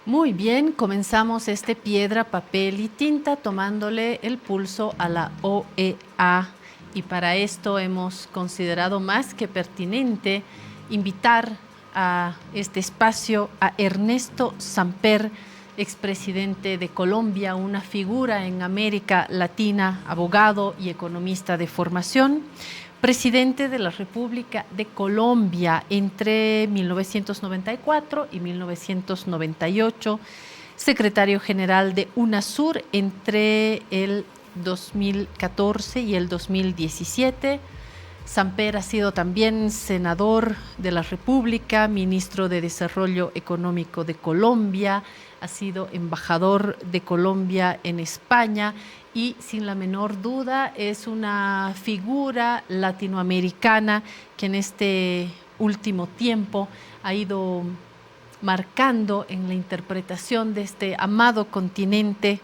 Muy bien, comenzamos este piedra, papel y tinta tomándole el pulso a la OEA y para esto hemos considerado más que pertinente invitar a este espacio a Ernesto Samper, expresidente de Colombia, una figura en América Latina, abogado y economista de formación, presidente de la República de Colombia entre 1994 y 1998, secretario general de UNASUR entre el 2014 y el 2017. Samper ha sido también senador de la República, ministro de Desarrollo Económico de Colombia, ha sido embajador de Colombia en España y sin la menor duda es una figura latinoamericana que en este último tiempo ha ido marcando en la interpretación de este amado continente.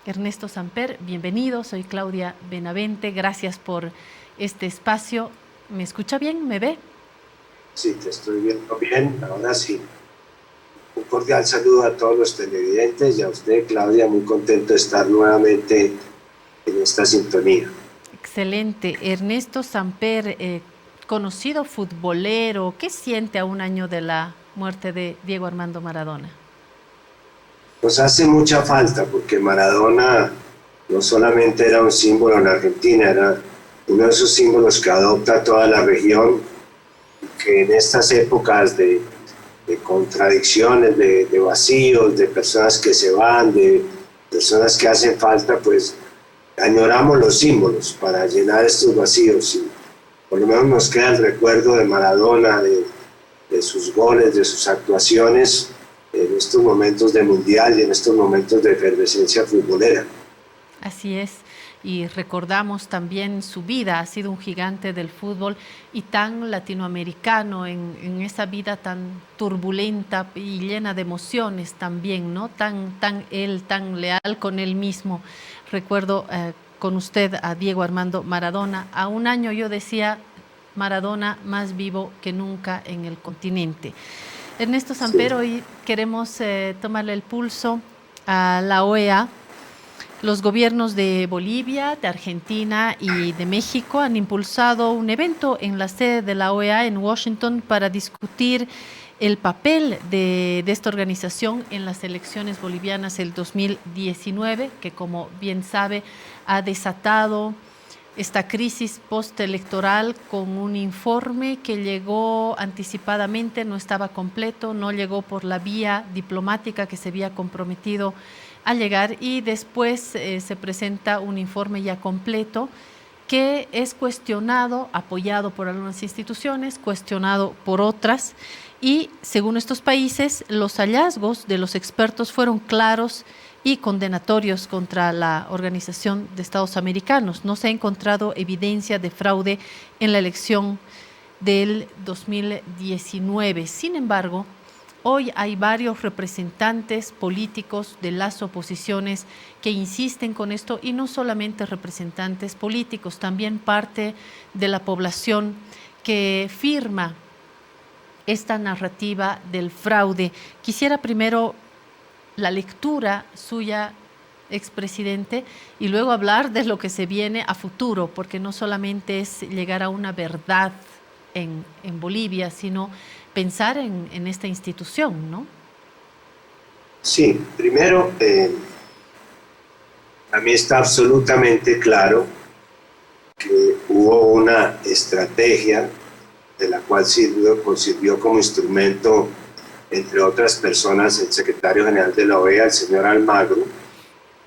Ernesto Samper, bienvenido, soy Claudia Benavente, gracias por este espacio. ¿Me escucha bien? ¿Me ve? Sí, te estoy viendo bien, ahora sí. Un cordial saludo a todos los televidentes y a usted, Claudia, muy contento de estar nuevamente en esta sintonía. Excelente. Ernesto Samper, conocido futbolero, ¿qué siente a un año de la muerte de Diego Armando Maradona? Nos hace mucha falta porque Maradona no solamente era un símbolo en Argentina, era uno de esos símbolos que adopta toda la región, que en estas épocas de contradicciones, de vacíos, de personas que se van, de personas que hacen falta, pues añoramos los símbolos para llenar estos vacíos y por lo menos nos queda el recuerdo de Maradona, de sus goles, de sus actuaciones en estos momentos de mundial y en estos momentos de efervescencia futbolera. Así es, y recordamos también su vida, ha sido un gigante del fútbol y tan latinoamericano en esa vida tan turbulenta y llena de emociones también, ¿no? Tan él, tan leal con él mismo. Recuerdo con usted a Diego Armando Maradona, a un año yo decía Maradona más vivo que nunca en el continente. Ernesto Sí. Samper, hoy queremos tomarle el pulso a la OEA. Los gobiernos de Bolivia, de Argentina y de México han impulsado un evento en la sede de la OEA en Washington para discutir el papel de esta organización en las elecciones bolivianas del 2019, que como bien sabe ha desatado esta crisis postelectoral con un informe que llegó anticipadamente, no estaba completo, no llegó por la vía diplomática que se había comprometido a llegar y después se presenta un informe ya completo que es cuestionado, apoyado por algunas instituciones, cuestionado por otras y según estos países los hallazgos de los expertos fueron claros y condenatorios contra la Organización de Estados Americanos. No se ha encontrado evidencia de fraude en la elección del 2019. Sin embargo, hoy hay varios representantes políticos de las oposiciones que insisten con esto y no solamente representantes políticos, también parte de la población que firma esta narrativa del fraude. Quisiera primero la lectura suya, expresidente, y luego hablar de lo que se viene a futuro, porque no solamente es llegar a una verdad en Bolivia, sino pensar en esta institución, ¿no? Sí, primero, a mí está absolutamente claro que hubo una estrategia de la cual sirvió como instrumento, entre otras personas, el secretario general de la OEA, el señor Almagro,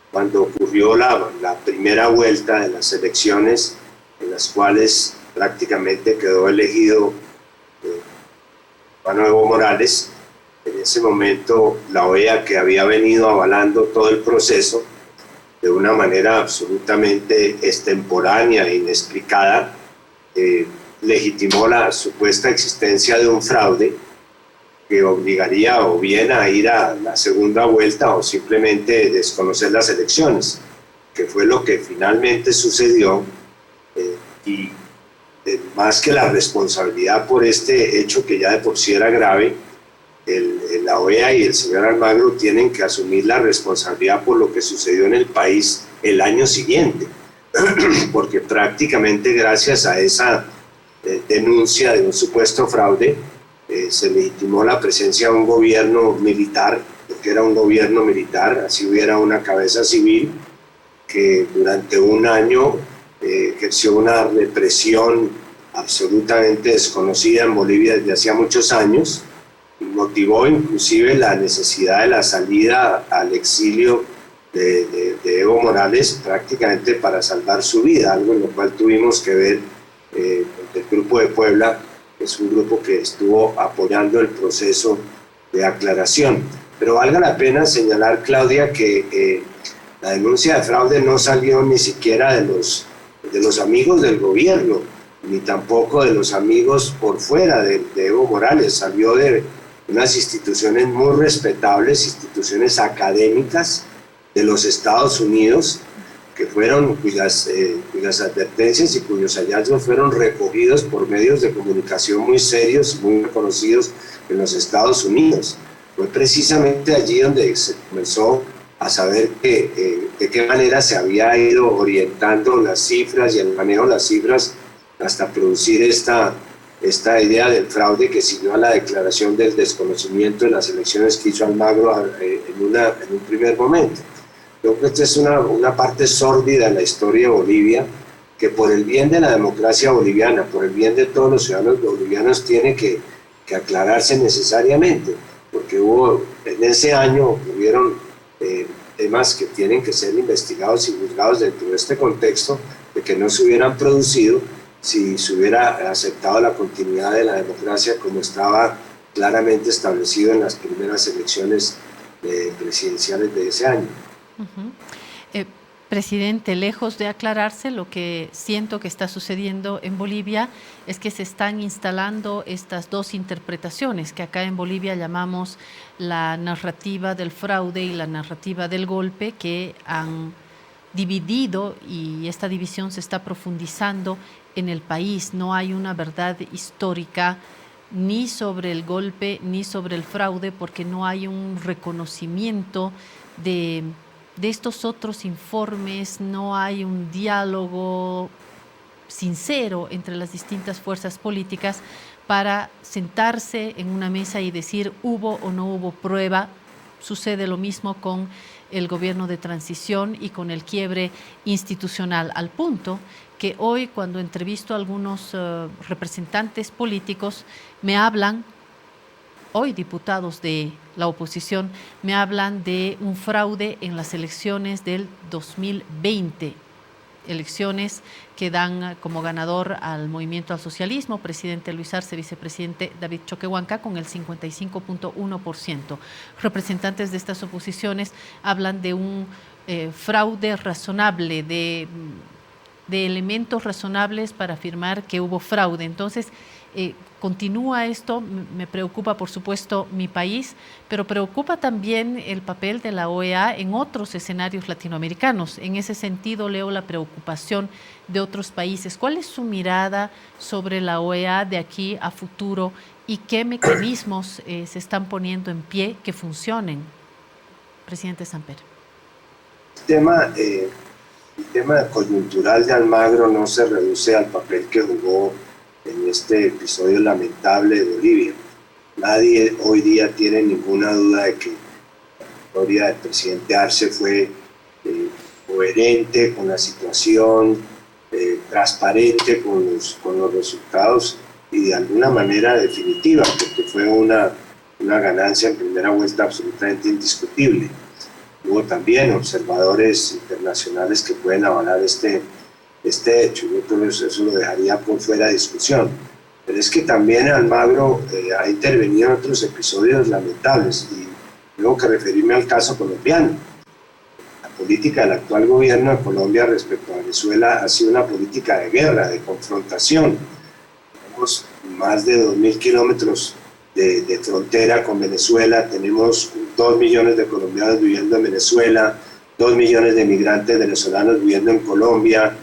cuando ocurrió la primera vuelta de las elecciones, en las cuales prácticamente quedó elegido Juan Evo Morales. En ese momento la OEA, que había venido avalando todo el proceso de una manera absolutamente extemporánea e inexplicada, legitimó la supuesta existencia de un fraude que obligaría o bien a ir a la segunda vuelta o simplemente desconocer las elecciones, que fue lo que finalmente sucedió, y más que la responsabilidad por este hecho que ya de por sí era grave, la OEA y el señor Almagro tienen que asumir la responsabilidad por lo que sucedió en el país el año siguiente, porque prácticamente gracias a esa denuncia de un supuesto fraude se legitimó la presencia de un gobierno militar, porque era un gobierno militar, así hubiera una cabeza civil, que durante un año ejerció una represión absolutamente desconocida en Bolivia desde hacía muchos años, y motivó inclusive la necesidad de la salida al exilio de Evo Morales prácticamente para salvar su vida, algo en lo cual tuvimos que ver el Grupo de Puebla, que es un grupo que estuvo apoyando el proceso de aclaración. Pero valga la pena señalar, Claudia, que la denuncia de fraude no salió ni siquiera de los amigos del gobierno, ni tampoco de los amigos por fuera de Evo Morales, salió de unas instituciones muy respetables, instituciones académicas de los Estados Unidos, que fueron, cuyas advertencias y cuyos hallazgos fueron recogidos por medios de comunicación muy serios, muy reconocidos en los Estados Unidos. Fue precisamente allí donde se comenzó a saber de qué manera se había ido orientando las cifras y el manejo de las cifras hasta producir esta idea del fraude que siguió a la declaración del desconocimiento de las elecciones que hizo Almagro en un primer momento. Creo que esta es una parte sórdida de la historia de Bolivia, que por el bien de la democracia boliviana, por el bien de todos los ciudadanos bolivianos, tiene que aclararse necesariamente, porque en ese año hubieron temas que tienen que ser investigados y juzgados dentro de este contexto de que no se hubieran producido si se hubiera aceptado la continuidad de la democracia como estaba claramente establecido en las primeras elecciones presidenciales de ese año. Presidente, lejos de aclararse, lo que siento que está sucediendo en Bolivia es que se están instalando estas dos interpretaciones que acá en Bolivia llamamos la narrativa del fraude y la narrativa del golpe, que han dividido, y esta división se está profundizando en el país. No hay una verdad histórica ni sobre el golpe ni sobre el fraude, porque no hay un reconocimiento de estos otros informes, no hay un diálogo sincero entre las distintas fuerzas políticas para sentarse en una mesa y decir hubo o no hubo prueba. Sucede lo mismo con el gobierno de transición y con el quiebre institucional, al punto que hoy, cuando entrevisto a algunos representantes políticos, me hablan, hoy diputados de la oposición, me hablan de un fraude en las elecciones del 2020, elecciones que dan como ganador al Movimiento al Socialismo, presidente Luis Arce, vicepresidente David Choquehuanca, con el 55.1%. Representantes de estas oposiciones hablan de un fraude razonable, de elementos razonables para afirmar que hubo fraude. Entonces, continúa esto, me preocupa por supuesto mi país, pero preocupa también el papel de la OEA en otros escenarios latinoamericanos. En ese sentido leo la preocupación de otros países. ¿Cuál es su mirada sobre la OEA de aquí a futuro y qué mecanismos se están poniendo en pie que funcionen? Presidente Samper. El tema coyuntural de Almagro no se reduce al papel que jugó en este episodio lamentable de Bolivia. Nadie hoy día tiene ninguna duda de que la historia del presidente Arce fue coherente con la situación, transparente con los resultados y de alguna manera definitiva, porque fue una ganancia en primera vuelta absolutamente indiscutible. Hubo también observadores internacionales que pueden avalar este hecho. Yo creo que eso lo dejaría por fuera de discusión. Pero es que también Almagro ha intervenido en otros episodios lamentables y tengo que referirme al caso colombiano. La política del actual gobierno de Colombia respecto a Venezuela ha sido una política de guerra, de confrontación. Tenemos más de 2.000 kilómetros de frontera con Venezuela, tenemos 2 millones de colombianos viviendo en Venezuela, 2 millones de migrantes venezolanos viviendo en Colombia.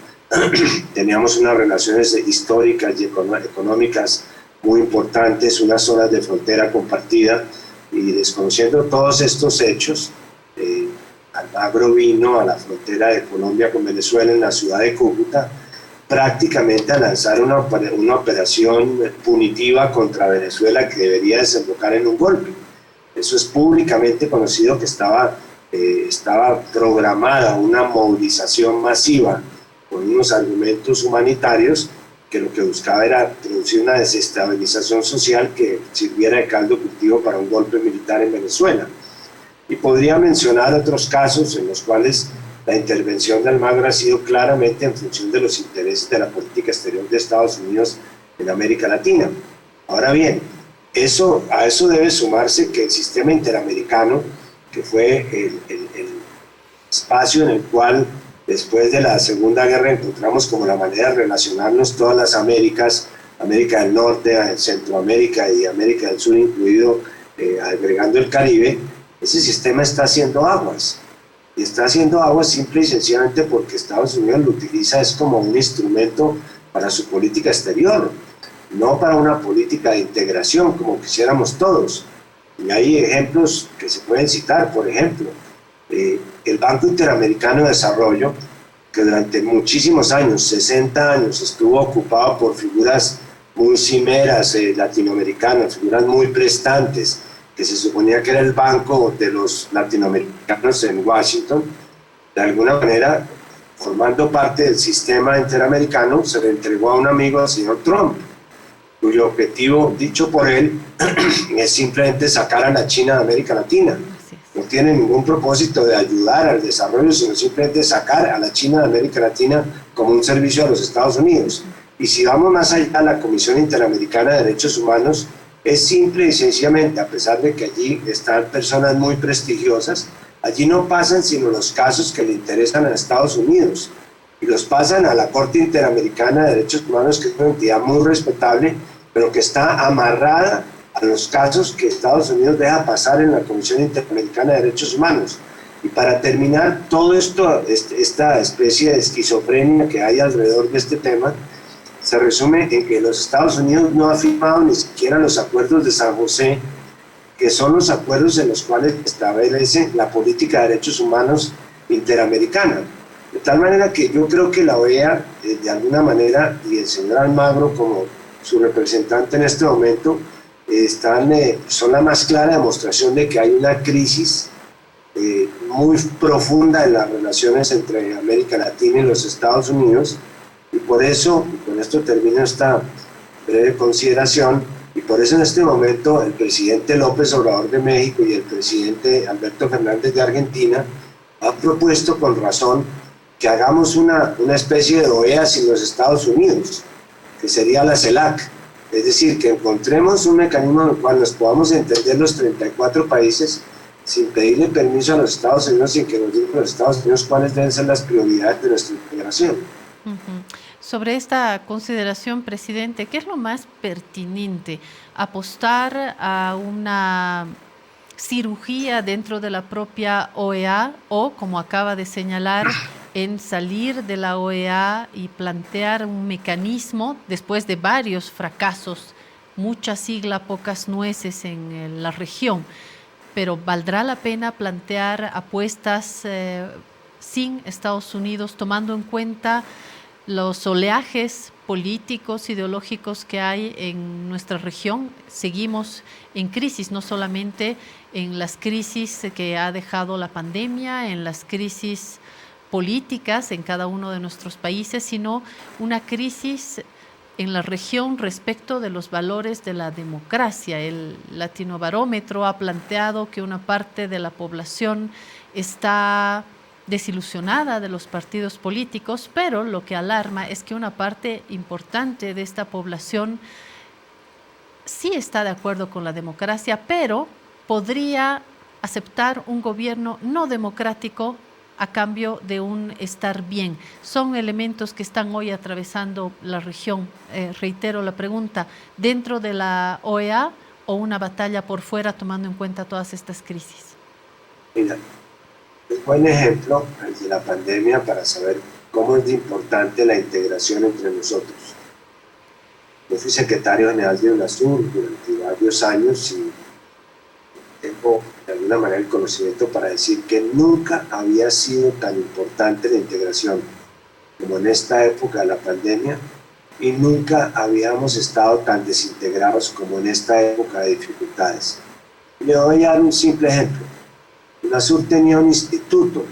Teníamos unas relaciones históricas y económicas muy importantes, unas zonas de frontera compartida, y desconociendo todos estos hechos, Almagro vino a la frontera de Colombia con Venezuela en la ciudad de Cúcuta prácticamente a lanzar una operación punitiva contra Venezuela que debería desembocar en un golpe. Eso es públicamente conocido, que estaba programada una movilización masiva con unos argumentos humanitarios que lo que buscaba era producir una desestabilización social que sirviera de caldo cultivo para un golpe militar en Venezuela. Y podría mencionar otros casos en los cuales la intervención de Almagro ha sido claramente en función de los intereses de la política exterior de Estados Unidos en América Latina. Ahora bien, a eso debe sumarse que el sistema interamericano, que fue el espacio en el cual después de la Segunda Guerra encontramos como la manera de relacionarnos todas las Américas, América del Norte, Centroamérica y América del Sur incluido, agregando el Caribe, ese sistema está haciendo aguas. Y está haciendo aguas simple y sencillamente porque Estados Unidos lo utiliza es como un instrumento para su política exterior, no para una política de integración como quisiéramos todos. Y hay ejemplos que se pueden citar, por ejemplo, el Banco Interamericano de Desarrollo, que durante muchísimos años, 60 años, estuvo ocupado por figuras muy cimeras latinoamericanas, figuras muy prestantes, que se suponía que era el banco de los latinoamericanos en Washington, de alguna manera, formando parte del sistema interamericano, se le entregó a un amigo, al señor Trump, cuyo objetivo, dicho por él, es simplemente sacar a la China de América Latina. No tiene ningún propósito de ayudar al desarrollo, sino simplemente sacar a la China de América Latina como un servicio a los Estados Unidos. Y si vamos más allá, la Comisión Interamericana de Derechos Humanos es simple y sencillamente, a pesar de que allí están personas muy prestigiosas, allí no pasan sino los casos que le interesan a Estados Unidos y los pasan a la Corte Interamericana de Derechos Humanos, que es una entidad muy respetable, pero que está amarrada a los casos que Estados Unidos deja pasar en la Comisión Interamericana de Derechos Humanos. Y para terminar, todo esto, esta especie de esquizofrenia que hay alrededor de este tema, se resume en que los Estados Unidos no han firmado ni siquiera los acuerdos de San José, que son los acuerdos en los cuales establece la política de derechos humanos interamericana. De tal manera que yo creo que la OEA, de alguna manera, y el señor Almagro como su representante en este momento, son la más clara demostración de que hay una crisis muy profunda en las relaciones entre América Latina y los Estados Unidos. Y por eso, y con esto termino esta breve consideración, y por eso en este momento el presidente López Obrador de México y el presidente Alberto Fernández de Argentina han propuesto con razón que hagamos una especie de OEA sin los Estados Unidos, que sería la CELAC. Es decir, que encontremos un mecanismo en el cual nos podamos entender los 34 países sin pedirle permiso a los Estados Unidos, sin que nos digan los Estados Unidos cuáles deben ser las prioridades de nuestra integración. Sobre esta consideración, presidente, ¿qué es lo más pertinente? ¿Apostar a una cirugía dentro de la propia OEA o, como acaba de señalar, en salir de la OEA y plantear un mecanismo después de varios fracasos, mucha sigla, pocas nueces en la región? Pero ¿valdrá la pena plantear apuestas sin Estados Unidos, tomando en cuenta los oleajes políticos, ideológicos que hay en nuestra región? Seguimos en crisis, no solamente en las crisis que ha dejado la pandemia, en las crisis políticas en cada uno de nuestros países, sino una crisis en la región respecto de los valores de la democracia. El Latinobarómetro ha planteado que una parte de la población está desilusionada de los partidos políticos, pero lo que alarma es que una parte importante de esta población sí está de acuerdo con la democracia, pero podría aceptar un gobierno no democrático a cambio de un estar bien. Son elementos que están hoy atravesando la región. Reitero la pregunta, ¿dentro de la OEA o una batalla por fuera tomando en cuenta todas estas crisis? Mira, un buen ejemplo el de la pandemia para saber cómo es de importante la integración entre nosotros. Yo fui secretario general de UNASUR durante varios años y alguna manera el conocimiento para decir que nunca había sido tan importante la integración como en esta época de la pandemia, y nunca habíamos estado tan desintegrados como en esta época de dificultades. Le voy a dar un simple ejemplo. UNASUR tenía un instituto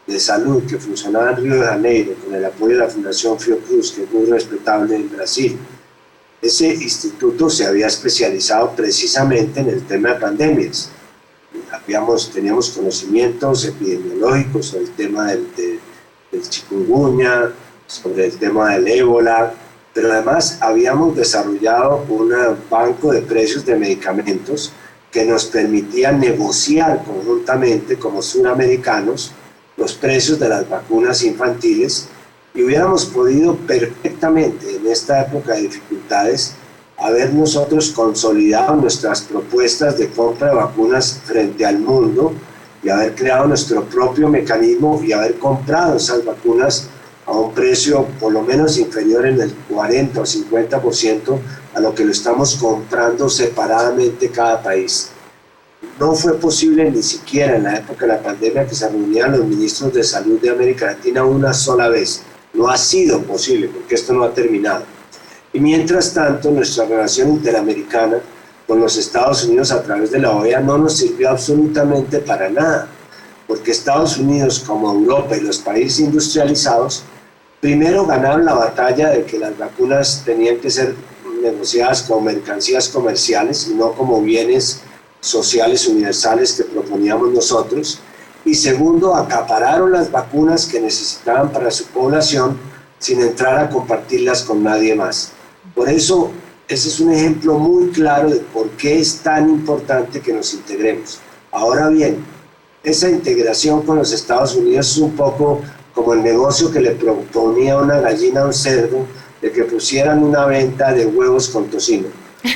de salud que funcionaba en Río de Janeiro con el apoyo de la Fundación Fiocruz, que es muy respetable en Brasil. Ese instituto se había especializado precisamente en el tema de pandemias. Teníamos conocimientos epidemiológicos sobre el tema del chikungunya, sobre el tema del ébola, pero además habíamos desarrollado un banco de precios de medicamentos que nos permitía negociar conjuntamente como suramericanos los precios de las vacunas infantiles, y hubiéramos podido perfectamente en esta época de dificultades haber nosotros consolidado nuestras propuestas de compra de vacunas frente al mundo y haber creado nuestro propio mecanismo y haber comprado esas vacunas a un precio por lo menos inferior en el 40 o 50% a lo que lo estamos comprando separadamente cada país. No fue posible ni siquiera en la época de la pandemia que se reunían los ministros de salud de América Latina una sola vez. No ha sido posible porque esto no ha terminado. Y mientras tanto, nuestra relación interamericana con los Estados Unidos a través de la OEA no nos sirvió absolutamente para nada, porque Estados Unidos, como Europa y los países industrializados, primero ganaron la batalla de que las vacunas tenían que ser negociadas como mercancías comerciales y no como bienes sociales universales que proponíamos nosotros, y segundo, acapararon las vacunas que necesitaban para su población sin entrar a compartirlas con nadie más. Por eso, ese es un ejemplo muy claro de por qué es tan importante que nos integremos. Ahora bien, esa integración con los Estados Unidos es un poco como el negocio que le proponía una gallina a un cerdo de que pusieran una venta de huevos con tocino.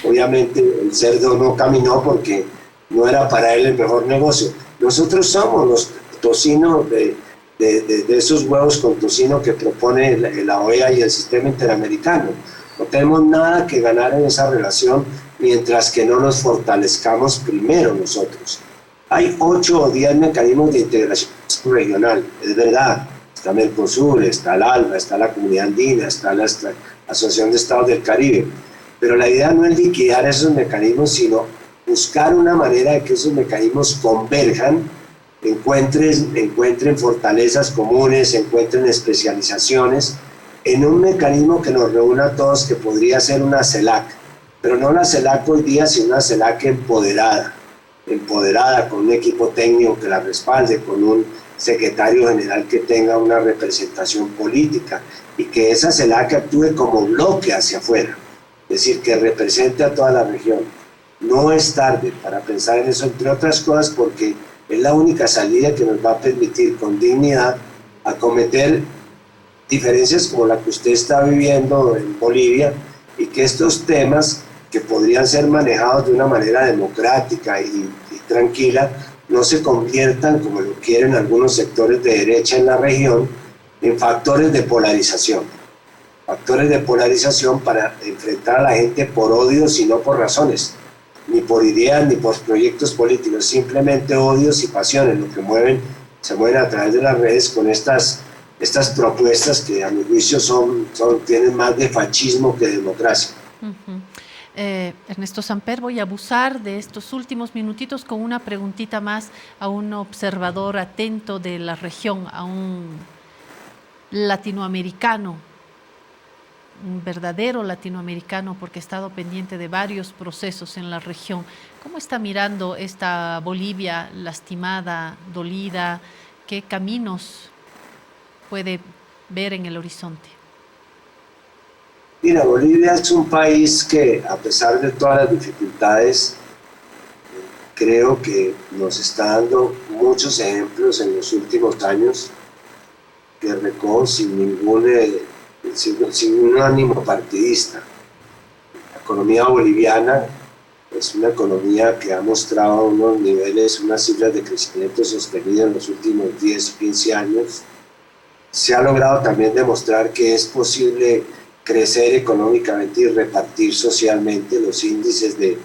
Obviamente el cerdo no caminó porque no era para él el mejor negocio. Nosotros somos los tocinos de esos huevos con tocino que propone la OEA y el sistema interamericano. No tenemos nada que ganar en esa relación mientras que no nos fortalezcamos primero nosotros. Hay 8 o 10 mecanismos de integración regional, es verdad. Está Mercosur, está el ALBA, está la Comunidad Andina, está la Asociación de Estados del Caribe. Pero la idea no es liquidar esos mecanismos, sino buscar una manera de que esos mecanismos converjan, encuentren fortalezas comunes, encuentren especializaciones en un mecanismo que nos reúna a todos, que podría ser una CELAC, pero no la CELAC hoy día, sino una CELAC empoderada con un equipo técnico que la respalde, con un secretario general que tenga una representación política y que esa CELAC actúe como bloque hacia afuera, es decir, que represente a toda la región. No es tarde para pensar en eso, entre otras cosas, porque es la única salida que nos va a permitir con dignidad acometer diferencias como la que usted está viviendo en Bolivia, y que estos temas que podrían ser manejados de una manera democrática y tranquila no se conviertan, como lo quieren algunos sectores de derecha en la región, en factores de polarización para enfrentar a la gente por odios y no por razones, ni por ideas ni por proyectos políticos, simplemente odios y pasiones, lo que se mueven a través de las redes con estas propuestas que a mi juicio tienen más de fascismo que de democracia. Ernesto Samper, voy a abusar de estos últimos minutitos con una preguntita más a un observador atento de la región, a un latinoamericano, un verdadero latinoamericano, porque he estado pendiente de varios procesos en la región. ¿Cómo está mirando esta Bolivia lastimada, dolida? ¿Qué caminos puede ver en el horizonte? Mira, Bolivia es un país que, a pesar de todas las dificultades, creo que nos está dando muchos ejemplos en los últimos años que recoge sin un ánimo partidista. La economía boliviana es una economía que ha mostrado unos niveles, unas cifras de crecimiento sostenido en los últimos 10 o 15 años. Se ha logrado también demostrar que es posible crecer económicamente y repartir socialmente. Los índices de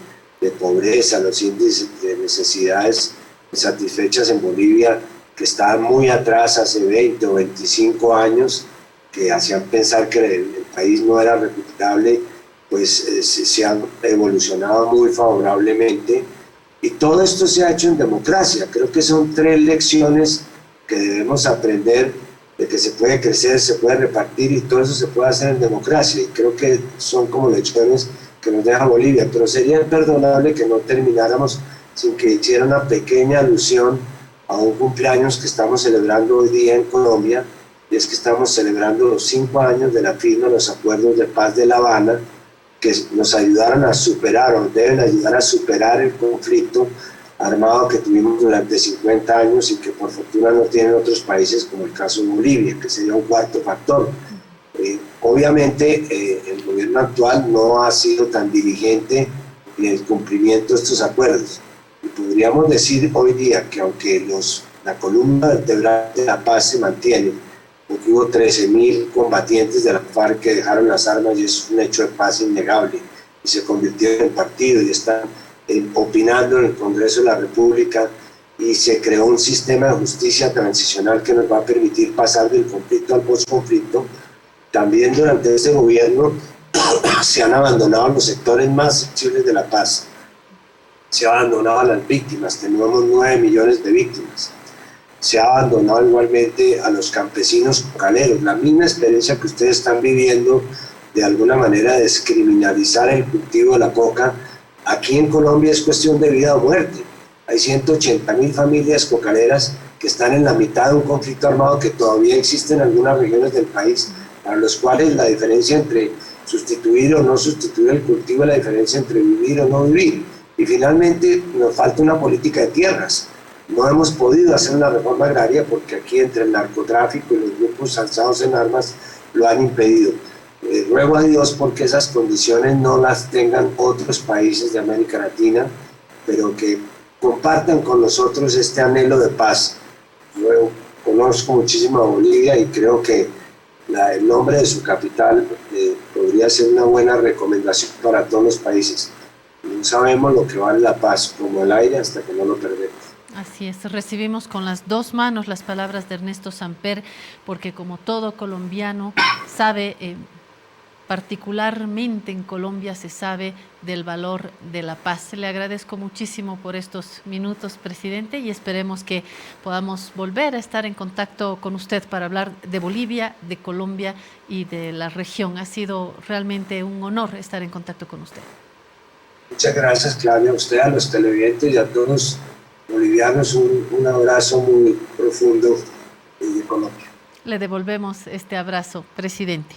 pobreza, los índices de necesidades satisfechas en Bolivia, que estaban muy atrás hace 20 o 25 años, que hacían pensar que el país no era recuperable, pues se han evolucionado muy favorablemente. Y todo esto se ha hecho en democracia. Creo que son 3 lecciones que debemos aprender, de que se puede crecer, se puede repartir y todo eso se puede hacer en democracia. Y creo que son como lecciones que nos deja Bolivia. Pero sería imperdonable que no termináramos sin que hiciera una pequeña alusión a un cumpleaños que estamos celebrando hoy día en Colombia, y es que estamos celebrando los 5 años de la firma de los acuerdos de paz de La Habana, que nos ayudaron a superar, o deben ayudar a superar el conflicto armado que tuvimos durante 50 años y que por fortuna no tienen otros países, como el caso de Bolivia, que sería un cuarto factor. Obviamente el gobierno actual no ha sido tan diligente en el cumplimiento de estos acuerdos. Y podríamos decir hoy día que aunque la columna vertebral de la paz se mantiene, porque hubo 13.000 combatientes de la FARC que dejaron las armas y es un hecho de paz innegable, y se convirtieron en partido y están opinando en el Congreso de la República, y se creó un sistema de justicia transicional que nos va a permitir pasar del conflicto al posconflicto. También durante este gobierno se han abandonado los sectores más sensibles de la paz, se ha abandonado a las víctimas, tenemos 9 millones de víctimas. Se ha abandonado igualmente a los campesinos cocaleros, la misma experiencia que ustedes están viviendo de alguna manera de descriminalizar el cultivo de la coca. Aquí en Colombia es cuestión de vida o muerte. Hay 180.000 familias cocaleras que están en la mitad de un conflicto armado que todavía existe en algunas regiones del país, para los cuales la diferencia entre sustituir o no sustituir el cultivo es la diferencia entre vivir o no vivir. Y finalmente nos falta una política de tierras. No hemos podido hacer una reforma agraria porque aquí entre el narcotráfico y los grupos alzados en armas lo han impedido. Ruego a Dios porque esas condiciones no las tengan otros países de América Latina, pero que compartan con nosotros este anhelo de paz. Yo conozco muchísimo a Bolivia y creo que el nombre de su capital podría ser una buena recomendación para todos los países. No sabemos lo que vale la paz, como el aire, hasta que no lo perdemos. Así es, recibimos con las 2 manos las palabras de Ernesto Samper, porque como todo colombiano sabe, particularmente en Colombia se sabe del valor de la paz. Le agradezco muchísimo por estos minutos, presidente, y esperemos que podamos volver a estar en contacto con usted para hablar de Bolivia, de Colombia y de la región. Ha sido realmente un honor estar en contacto con usted. Muchas gracias, Claudia, a usted, a los televidentes y a todos los bolivianos, un abrazo muy profundo de Colombia. Le devolvemos este abrazo, presidente.